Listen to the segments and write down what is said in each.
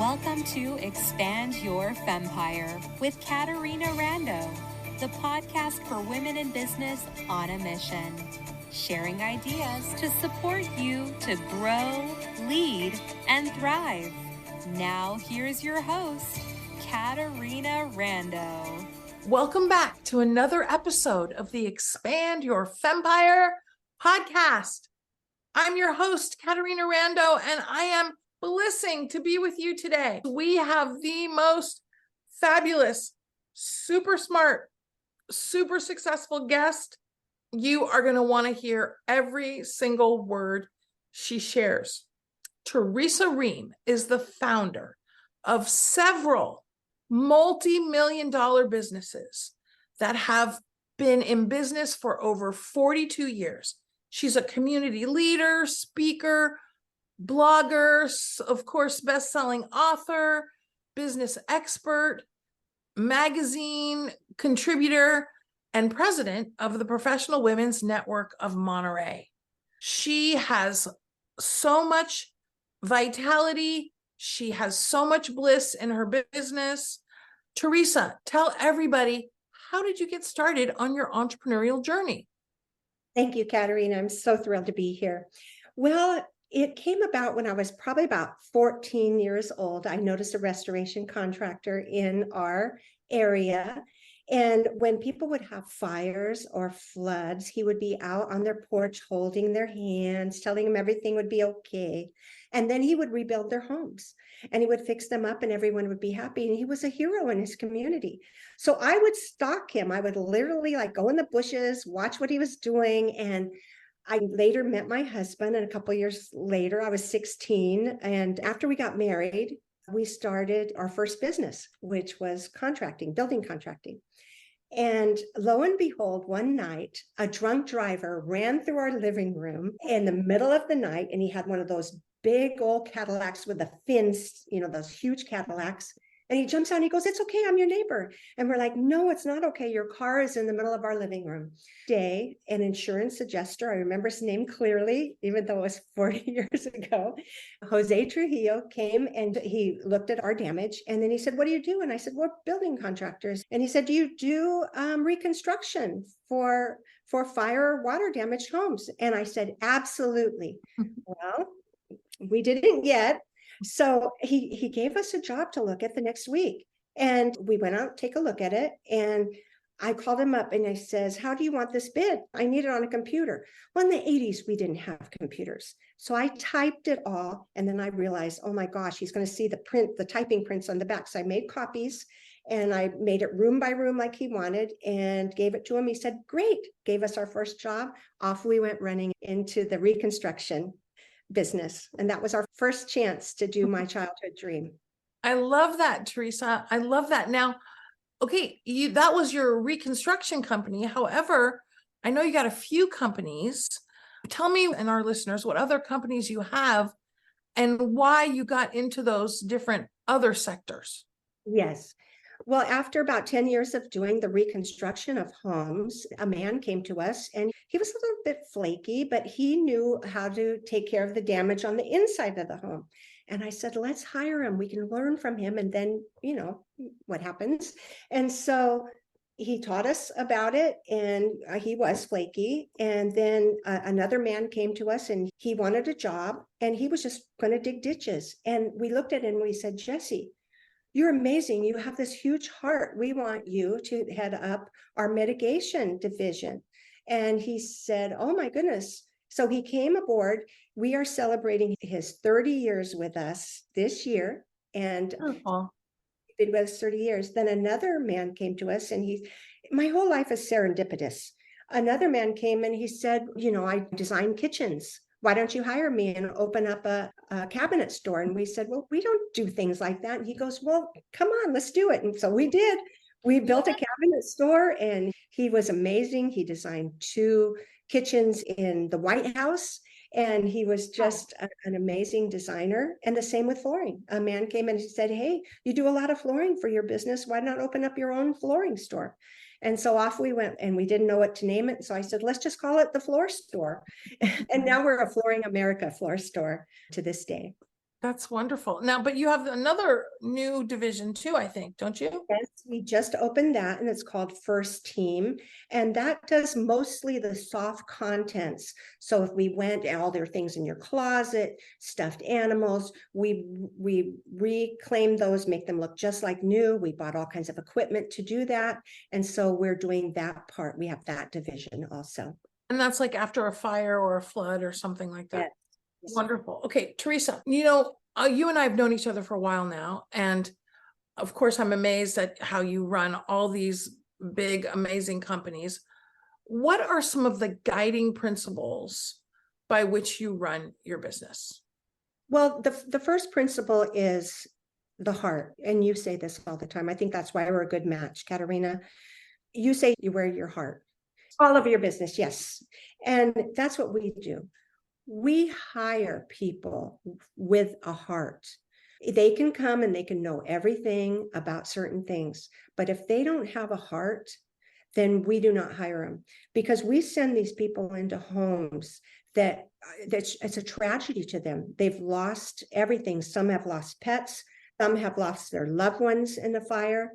Welcome to Expand Your Fempire with Caterina Rando, the podcast for women in business on a mission, sharing ideas to support you to grow, lead, and thrive. Now, here's your host, Caterina Rando. Welcome back to another episode of the Expand Your Fempire podcast. I'm your host, Caterina Rando, and I am blessing to be with you today. We have the most fabulous, super smart, super successful guest. You are going to want to hear every single word she shares. Theresa Ream is the founder of several multi-million-dollar businesses that have been in business for over 42 years. She's a community leader, speaker, blogger, of course, best-selling author, business expert, magazine contributor, and president of the Professional Women's Network of Monterey. She has so much vitality. She has so much bliss in her business. Theresa, tell everybody, how did you get started on your entrepreneurial journey? Thank you, Caterina. I'm so thrilled to be here. Well, it came about when I was probably about 14 years old. I noticed a restoration contractor in our area. And when people would have fires or floods, he would be out on their porch holding their hands, telling them everything would be okay. And then he would rebuild their homes and he would fix them up and everyone would be happy. And he was a hero in his community. So I would stalk him. I would literally go in the bushes, watch what he was doing. And I later met my husband, and a couple of years later, I was 16. And after we got married, we started our first business, which was contracting, building contracting. And lo and behold, one night, a drunk driver ran through our living room in the middle of the night, and he had one of those big old Cadillacs with the fins, those huge Cadillacs. And he jumps out and he goes, "It's okay, I'm your neighbor." And we're like, "No, it's not okay. Your car is in the middle of our living room." An insurance adjuster, I remember his name clearly, even though it was 40 years ago, Jose Trujillo, came and he looked at our damage. And then he said, "What do you do?" And I said, "We're building contractors." And he said, "Do you do reconstruction for fire or water damaged homes?" And I said, "Absolutely." Well, we didn't yet. So he gave us a job to look at the next week. And we went out, take a look at it. And I called him up and I says, "How do you want this bid? I need it on a computer." Well, in the 80s, we didn't have computers. So I typed it all. And then I realized, oh my gosh, he's going to see the typing prints on the back. So I made copies and I made it room by room like he wanted and gave it to him. He said, "Great." Gave us our first job. Off we went running into the reconstruction business. And that was our first chance to do my childhood dream. I love that, Theresa. I love that. Now, okay, that was your reconstruction company. However, I know you got a few companies. Tell me and our listeners what other companies you have and why you got into those different other sectors. Yes. Well, after about 10 years of doing the reconstruction of homes, a man came to us and he was a little bit flaky, but he knew how to take care of the damage on the inside of the home. And I said, "Let's hire him. We can learn from him. And then, what happens." And so he taught us about it, and he was flaky. And then another man came to us and he wanted a job and he was just going to dig ditches. And we looked at him and we said, "Jesse, you're amazing. You have this huge heart. We want you to head up our mitigation division." And he said, "Oh my goodness." So he came aboard. We are celebrating his 30 years with us this year. And Wonderful. He's been with us 30 years. Then another man came to us and my whole life is serendipitous. Another man came and he said, "I design kitchens. Why don't you hire me and open up a cabinet store?" And we said, "Well, we don't do things like that." And he goes, "Well, come on, let's do it." And so we did. We built a cabinet store and he was amazing. He designed 2 kitchens in the White House. And he was just an amazing designer. And the same with flooring. A man came and he said, "Hey, you do a lot of flooring for your business. Why not open up your own flooring store?" And so off we went, and we didn't know what to name it. So I said, "Let's just call it the Floor Store." And now we're a Flooring America floor store to this day. That's wonderful. Now, but you have another new division too, I think, don't you? Yes, we just opened that and it's called First Team. And that does mostly the soft contents. So if we went all their things in your closet, stuffed animals, we reclaim those, make them look just like new. We bought all kinds of equipment to do that. And so we're doing that part. We have that division also. And that's like after a fire or a flood or something like that. Yes. Wonderful. Okay, Theresa, you and I have known each other for a while now. And of course, I'm amazed at how you run all these big, amazing companies. What are some of the guiding principles by which you run your business? Well, the first principle is the heart. And you say this all the time. I think that's why we're a good match, Caterina. You say you wear your heart. All of your business, yes. And that's what we do. We hire people with a heart. They can come and they can know everything about certain things. But if they don't have a heart, then we do not hire them, because we send these people into homes that it's a tragedy to them. They've lost everything. Some have lost pets. Some have lost their loved ones in the fire.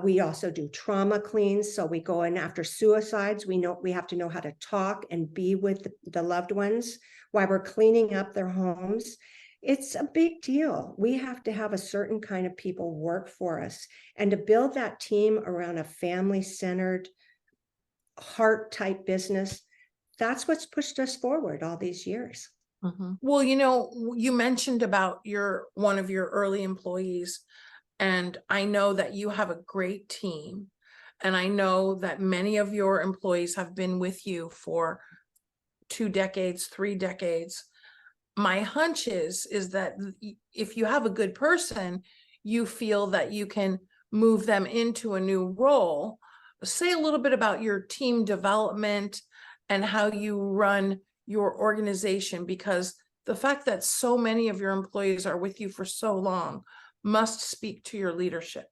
We also do trauma cleans. So we go in after suicides. We have to know how to talk and be with the loved ones while we're cleaning up their homes. It's a big deal. We have to have a certain kind of people work for us, and to build that team around a family-centered, heart-type business. That's what's pushed us forward all these years. Mm-hmm. Well, you mentioned about one of your early employees, and I know that you have a great team, and I know that many of your employees have been with you for 2 decades, 3 decades. My hunch is that if you have a good person, you feel that you can move them into a new role. Say a little bit about your team development and how you run your organization, because the fact that so many of your employees are with you for so long must speak to your leadership.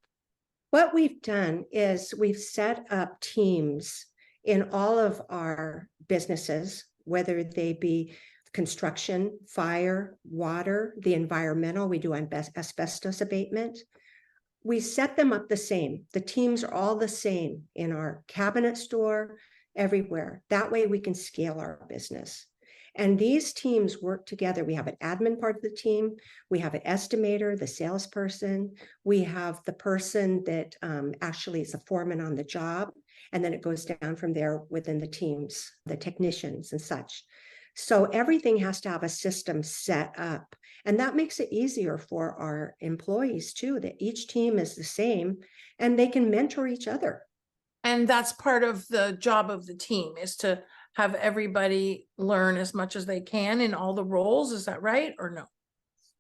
What we've done is we've set up teams in all of our businesses, whether they be construction, fire, water, the environmental, we do asbestos abatement. We set them up the same. The teams are all the same in our cabinet store, everywhere. That way we can scale our business. And these teams work together. We have an admin part of the team. We have an estimator, the salesperson. We have the person that actually is a foreman on the job. And then it goes down from there within the teams, the technicians and such. So everything has to have a system set up. And that makes it easier for our employees too, that each team is the same and they can mentor each other. And that's part of the job of the team, is to have everybody learn as much as they can in all the roles. Is that right or no?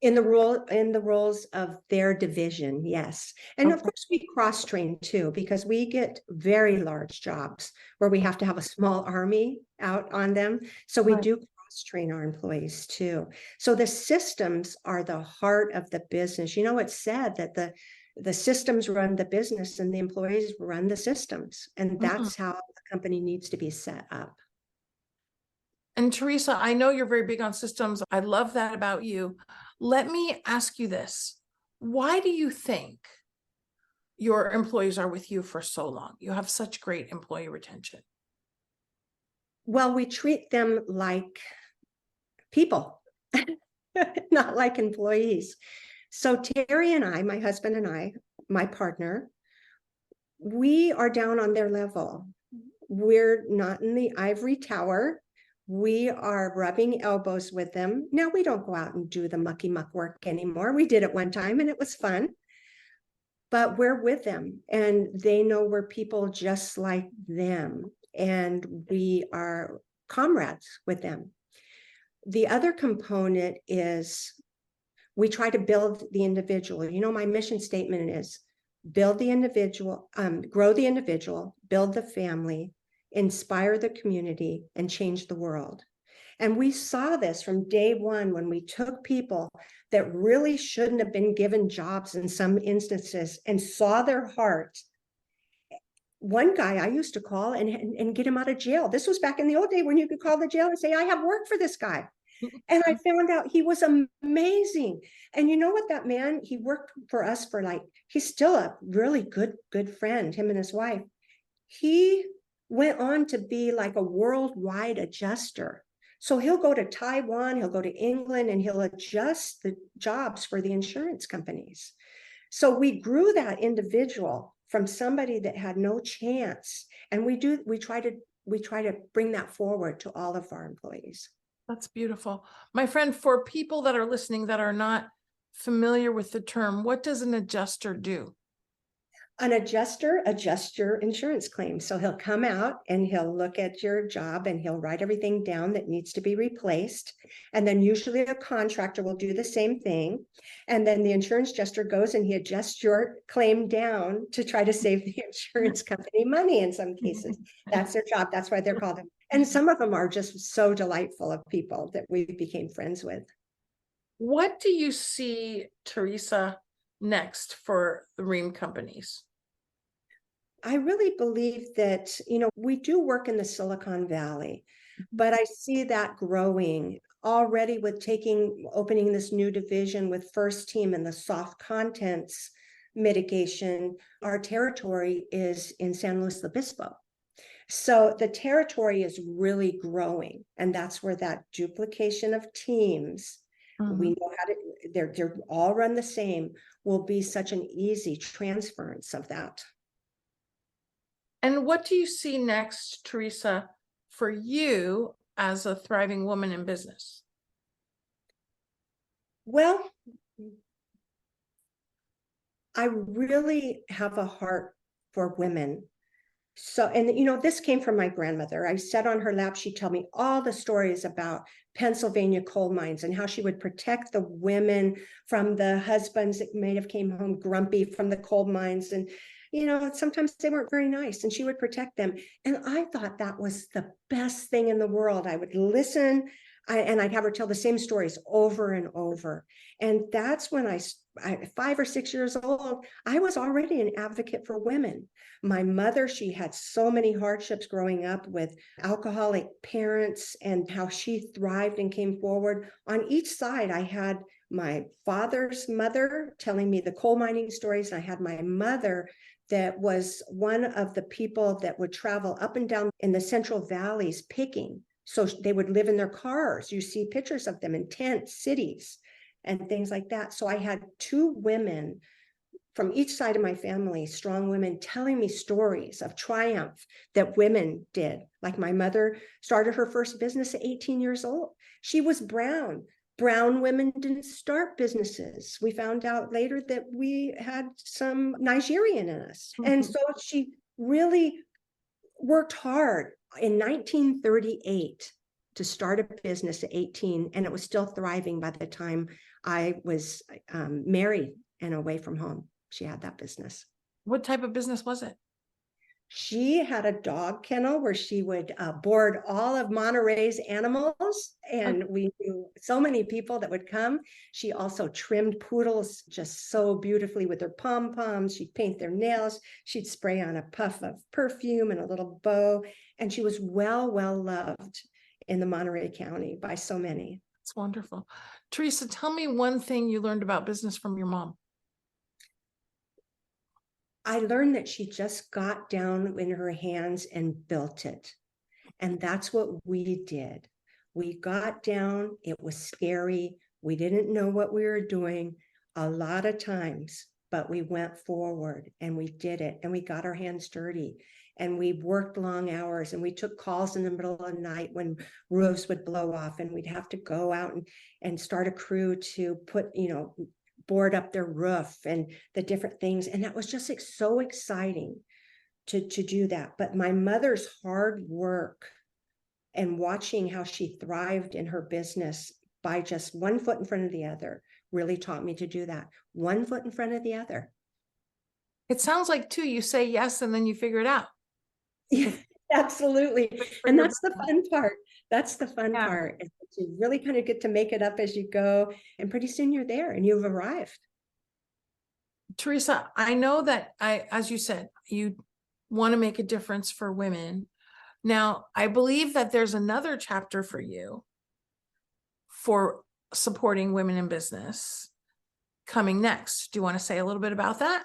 In the roles of their division, yes. And of course we cross-train too, because we get very large jobs where we have to have a small army out on them. So we do cross-train our employees too. So the systems are the heart of the business. It's said that the systems run the business and the employees run the systems. And that's how the company needs to be set up. And Theresa, I know you're very big on systems. I love that about you. Let me ask you this. Why do you think your employees are with you for so long? You have such great employee retention. Well, we treat them like people, not like employees. So Terry and I, my husband and I, my partner, we are down on their level. We're not in the ivory tower. We are rubbing elbows with them. Now we don't go out and do the mucky muck work anymore. We did it one time and it was fun, but we're with them and they know we're people just like them. And we are comrades with them. The other component is we try to build the individual. My mission statement is build the individual, grow the individual, build the family, inspire the community, and change the world. And we saw this from day one when we took people that really shouldn't have been given jobs in some instances and saw their heart. One guy I used to call and get him out of jail. This was back in the old day when you could call the jail and say, I have work for this guy. And I found out he was amazing. And you know what, that man, he worked for us for like, he's still a really good friend, him and his wife. He went on to be like a worldwide adjuster. So he'll go to Taiwan, he'll go to England, and he'll adjust the jobs for the insurance companies. So we grew that individual from somebody that had no chance. And we try to bring that forward to all of our employees. That's beautiful. My friend, for people that are listening that are not familiar with the term, what does an adjuster do? An adjuster adjusts your insurance claim. So he'll come out and he'll look at your job and he'll write everything down that needs to be replaced. And then usually a contractor will do the same thing. And then the insurance adjuster goes and he adjusts your claim down to try to save the insurance company money in some cases. That's their job. That's why they're called. And some of them are just so delightful of people that we became friends with. What do you see, Theresa, next for the Ream companies? I really believe that, we do work in the Silicon Valley, but I see that growing already with opening this new division with First Team and the soft contents mitigation. Our territory is in San Luis Obispo. So the territory is really growing, and that's where that duplication of teams, we know how to, they're all run the same, will be such an easy transference of that. And what do you see next, Theresa, for you as a thriving woman in business? Well, I really have a heart for women. So, and this came from my grandmother. I sat on her lap. She'd tell me all the stories about Pennsylvania coal mines and how she would protect the women from the husbands that may have came home grumpy from the coal mines. And, sometimes they weren't very nice, and she would protect them. And I thought that was the best thing in the world. I would listen, and I'd have her tell the same stories over and over. And that's when I 5 or 6 years old, I was already an advocate for women. My mother, she had so many hardships growing up with alcoholic parents, and how she thrived and came forward. On each side, I had my father's mother telling me the coal mining stories, and I had my mother that was one of the people that would travel up and down in the Central Valleys picking. So they would live in their cars. You see pictures of them in tent cities and things like that. So I had 2 women from each side of my family, strong women, telling me stories of triumph that women did. Like my mother started her first business at 18 years old. She was brown. Brown women didn't start businesses. We found out later that we had some Nigerian in us. And so she really worked hard in 1938 to start a business at 18, and it was still thriving by the time I was married and away from home. She had that business. What type of business was it? She had a dog kennel where she would board all of Monterey's animals, and we knew so many people that would come. She also trimmed poodles just so beautifully with her pom-poms. She'd paint their nails. She'd spray on a puff of perfume and a little bow, and she was well loved in the Monterey County by so many. It's wonderful. Theresa, tell me one thing you learned about business from your mom. I learned that she just got down in her hands and built it. And that's what we did. We got down, it was scary. We didn't know what we were doing a lot of times, but we went forward and we did it, and we got our hands dirty, and we worked long hours, and we took calls in the middle of the night when roofs would blow off, and we'd have to go out and start a crew to put, board up their roof and the different things. And that was just so exciting to do that. But my mother's hard work and watching how she thrived in her business by just one foot in front of the other really taught me to do that. One foot in front of the other. It sounds like too, you say yes, and then you figure it out. Yeah, absolutely. And that's the fun part. That's the fun part. Is that you really kind of get to make it up as you go, and pretty soon you're there and you've arrived. Theresa, I know that as you said, you want to make a difference for women. Now, I believe that there's another chapter for you for supporting women in business coming next. Do you want to say a little bit about that?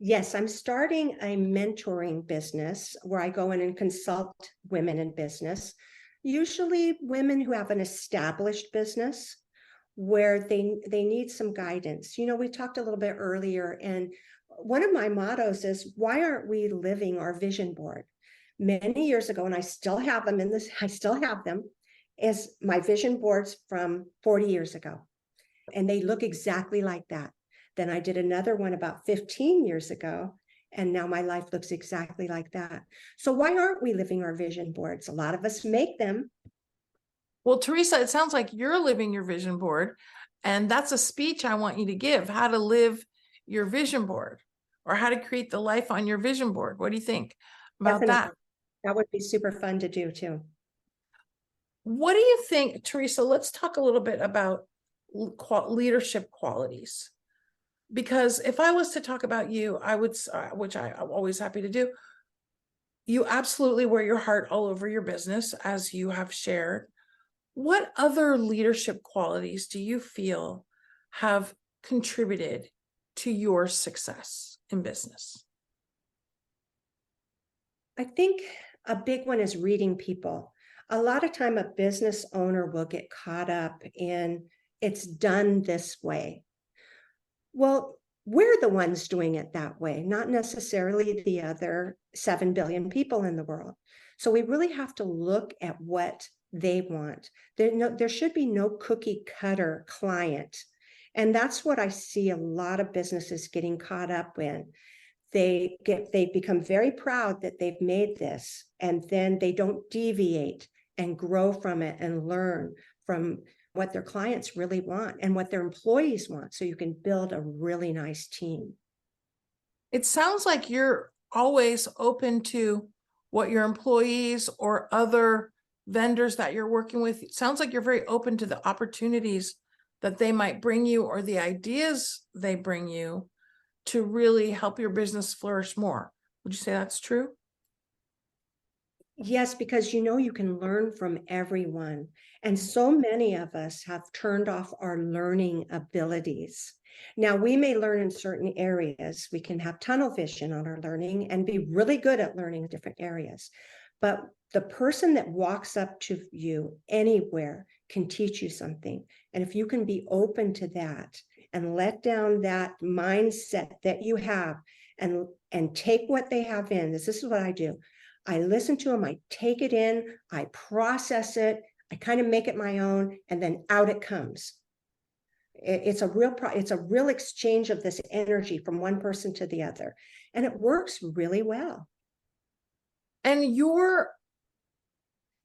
Yes, I'm starting a mentoring business where I go in and consult women in business, usually women who have an established business where they need some guidance. You know, we talked a little bit earlier, and one of my mottos is, why aren't we living our vision board? Many years ago, and I still have them is my vision boards from 40 years ago. And they look exactly like that. Then I did another one about 15 years ago, and now my life looks exactly like that. So why aren't we living our vision boards? A lot of us make them. Well, Theresa, it sounds like you're living your vision board, and that's a speech I want you to give, how to live your vision board or how to create the life on your vision board. What do you think about Definitely. that? That would be super fun to do too. What do you think, Theresa? Let's talk a little bit about leadership qualities. Because if I was to talk about you, I would, which I'm always happy to do, you absolutely wear your heart all over your business, as you have shared. What other leadership qualities do you feel have contributed to your success in business? I think a big one is reading people. A lot of time a business owner will get caught up in it's done this way. Well, we're the ones doing it that way, not necessarily the other 7 billion people in the world. So we really have to look at what they want. There should be no cookie cutter client. And that's what I see a lot of businesses getting caught up in. They become very proud that they've made this, and then they don't deviate and grow from it and learn from what their clients really want and what their employees want, so you can build a really nice team. It sounds like you're always open to what your employees or other vendors that you're working with, it sounds like you're very open to the opportunities that they might bring you or the ideas they bring you to really help your business flourish more. Would you say that's true? Yes, because you can learn from everyone. And so many of us have turned off our learning abilities. Now, we may learn in certain areas. We can have tunnel vision on our learning and be really good at learning different areas. But the person that walks up to you anywhere can teach you something. And if you can be open to that and let down that mindset that you have and take what they have in, this is what I do. I listen to them, I take it in, I process it, I kind of make it my own, and then out it comes. It's a real exchange of this energy from one person to the other, and it works really well. And your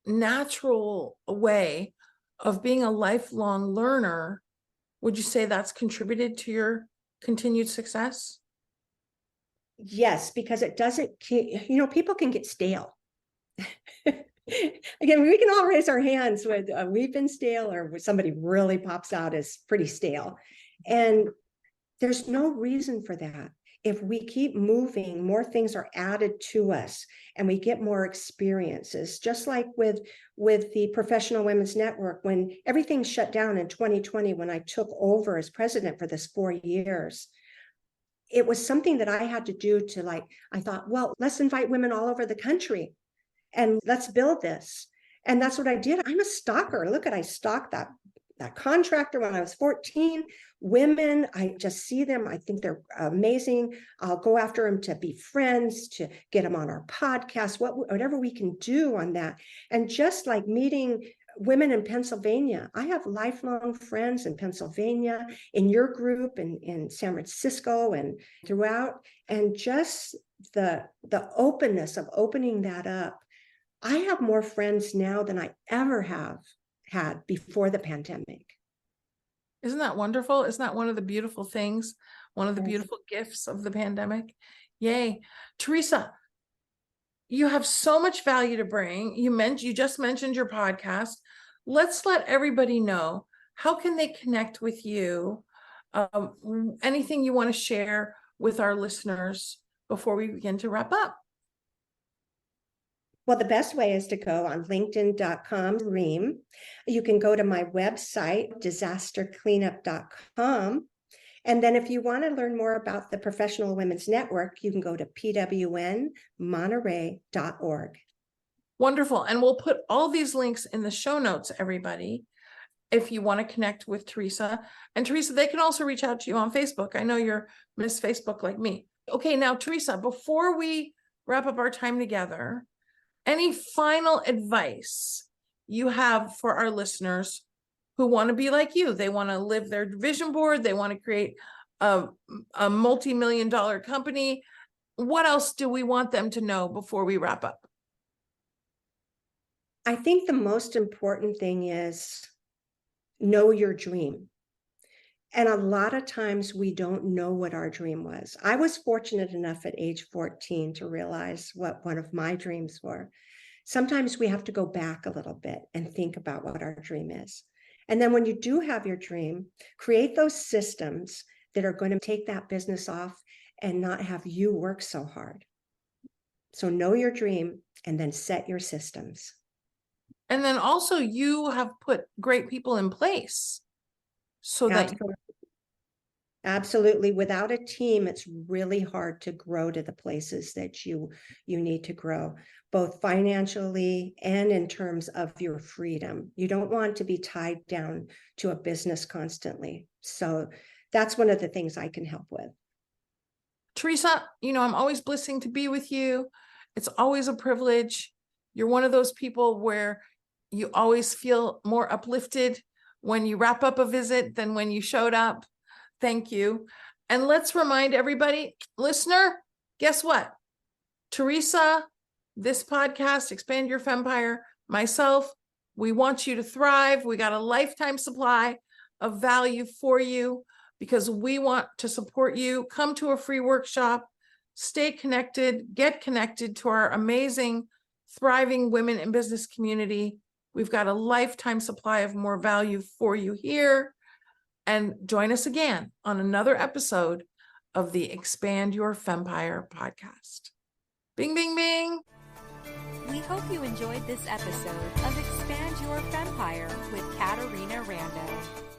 natural way of being a lifelong learner, would you say that's contributed to your continued success? Yes, because it doesn't, people can get stale. Again, we can all raise our hands with we've been stale, or somebody really pops out as pretty stale. And there's no reason for that. If we keep moving, more things are added to us and we get more experiences. Just like with the Professional Women's Network, when everything shut down in 2020, when I took over as president for this 4 years, it was something that I had to do I thought, well, let's invite women all over the country and let's build this. And that's what I did. I'm a stalker. Look, I stalked that contractor when I was 14. Women, I just see them. I think they're amazing. I'll go after them to be friends, to get them on our podcast, whatever we can do on that. And just like meeting women in Pennsylvania, I have lifelong friends in Pennsylvania, in your group, in San Francisco and throughout. And just the openness of opening that up. I have more friends now than I ever have had before the pandemic. Isn't that wonderful? Isn't that one of the beautiful things, one of the beautiful gifts of the pandemic? Yay. Theresa, you have so much value to bring. You just mentioned your podcast. Let's let everybody know, how can they connect with you? Anything you want to share with our listeners before we begin to wrap up? Well, the best way is to go on linkedin.com/Ream. You can go to my website, disastercleanup.com. And then if you want to learn more about the Professional Women's Network, you can go to pwnmonterey.org. Wonderful. And we'll put all these links in the show notes, everybody, if you want to connect with Theresa. And Theresa, they can also reach out to you on Facebook. I know you're Miss Facebook like me. Okay, now, Theresa, before we wrap up our time together, any final advice you have for our listeners who want to be like you? They want to live their vision board. They want to create a multi-million-dollar company. What else do we want them to know before we wrap up? I think the most important thing is know your dream. And a lot of times we don't know what our dream was. I was fortunate enough at age 14 to realize what one of my dreams were. Sometimes we have to go back a little bit and think about what our dream is. And then when you do have your dream, create those systems that are going to take that business off and not have you work so hard. So know your dream and then set your systems. And then also you have put great people in place so that Absolutely. Without a team, it's really hard to grow to the places that you need to grow, both financially and in terms of your freedom. You don't want to be tied down to a business constantly. So that's one of the things I can help with. Theresa, I'm always blessing to be with you. It's always a privilege. You're one of those people where you always feel more uplifted when you wrap up a visit than when you showed up. Thank you. And let's remind everybody, listener, guess what? Theresa, this podcast, Expand Your Fempire, myself, we want you to thrive. We got a lifetime supply of value for you because we want to support you. Come to a free workshop, stay connected, get connected to our amazing, thriving women in business community. We've got a lifetime supply of more value for you here. And join us again on another episode of the Expand Your Fempire podcast. Bing, bing, bing. We hope you enjoyed this episode of Expand Your Fempire with Caterina Rando.